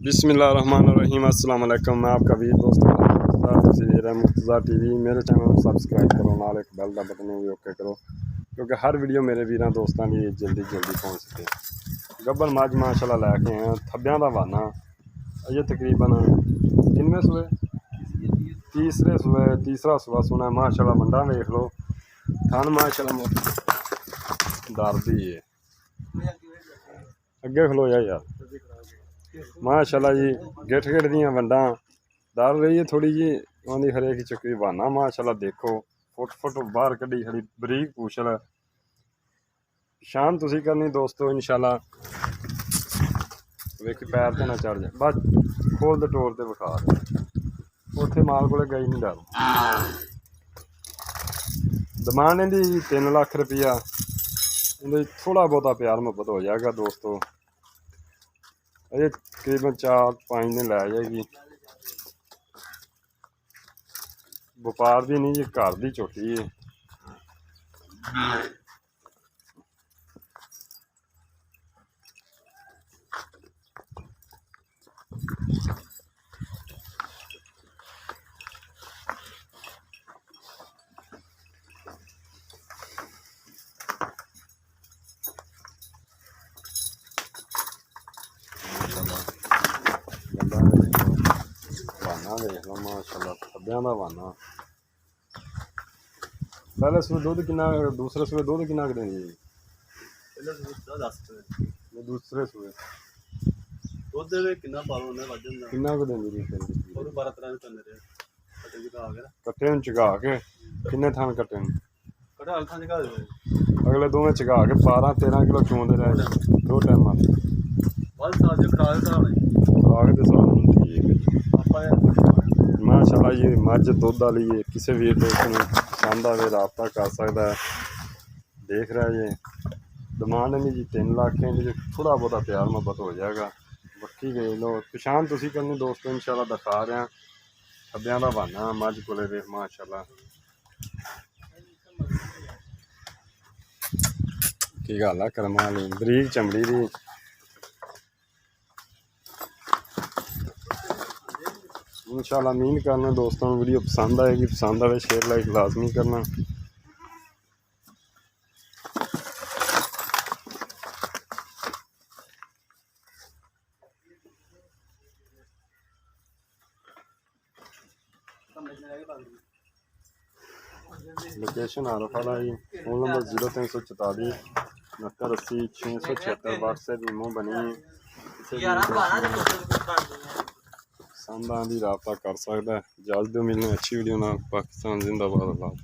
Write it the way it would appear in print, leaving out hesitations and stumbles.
बिस्मिल्लाहिर्रहमानिर्रहीम अस्सलाम वालेकुम। मैं आपका वीर दोस्त मुर्तज़ा टीवी। मेरे चैनल को सबसक्राइब करो, नाल एक बैल का बटन भी ओके करो क्योंकि हर वीडियो मेरे वीर दोस्तों की जल्दी पहुँच सके। गब्बर मज माशाल्लाह लैके आए थब्बियां का वाना ये तकरीबन किनवे सूए तीसरा सूआ सुना माशाल्लाह। मंडा वेख लो थान माशाल्लाह दर्दी है अगे खलोया यार माशाल्लाह जी। गिठ दियां वंडा दर रही है थोड़ी जी उन्होंने हरेक चक्री बहाना माशाल्लाह। देखो फुट बाहर कड़ी खड़ी बरीक पूछल शान तुसी करनी दोस्तों इंशाल्लाह। वेख पैर ते ना चढ़ जाए बस खोल दे टोर ते विखा उत्थे माल को गई नहीं डर। डिमांड इहदी 3 लाख रुपया थोड़ा बहुता प्यार मुहब्बत हो जाएगा दोस्तों। अजे तकरीबन 4-5 दिन लै जाएगी। व्यापार भी नहीं जी घर की झोटी है। वाना देख लो माशाल्लाह थब्बियां दा वाना। पहले सूबे दुध किन्ना दूसरे सूबे दुध किन्ना देंदी जी? दूसरे सूबे दुध किन्ना पालो ने वज ਜਾਂਦਾ किन्ना को देंदी जी? और 12-13 ਦੇ ਕੰਨੇ ਦੇ ਕਟੇ ਜਿਹਾ ਆ ਗਿਆ कट्टे ਨੂੰ चगा के किन्ने थान कट्टे ਨੂੰ ਕਟਾ ਹਲਥਾਂ ਜਿਹਾ ਦੇ अगले दोवें चगा के 12-13 किलो चोंदे रहे दो टाइम ਬਸ ਸਾਜ ਕਰਾ ਦੇ ਕਰਾਉਣੇ आग दे साथ ठीक है ਆਪਾਂ माशाल्लाह। ये मझ दुध वाली है किसी भी दोस्त को पसंद आए रबता कर सकता है। देख रहा है ये डिमांड नहीं जी 3 लाख है जी थोड़ा बहुता प्यार मुहब्बत हो जाएगा। बक्की गए लो पछाण तुसी करनी दोस्तों इंशाल्लाह दिखा रहे हैं। थब्बियां दा बहाना मझ कोले देख माशाल्लाह की गल है करम वाली बरीक चमड़ी दी। इंशाल्लाह उम्मीद करना दोस्तों वीडियो पसंद आएगी। पसंद आए शेयर लाइक लाजमी करना। लोकेशन आरफाला जी। फोन नंबर 0344 6980 676 व्हाट्सएप ईमो बनी पसंद आंदी रबता कर सकता है। इजाजत दो मिलने अच्छी वीडियो ना। पाकिस्तान जिंदाबाद।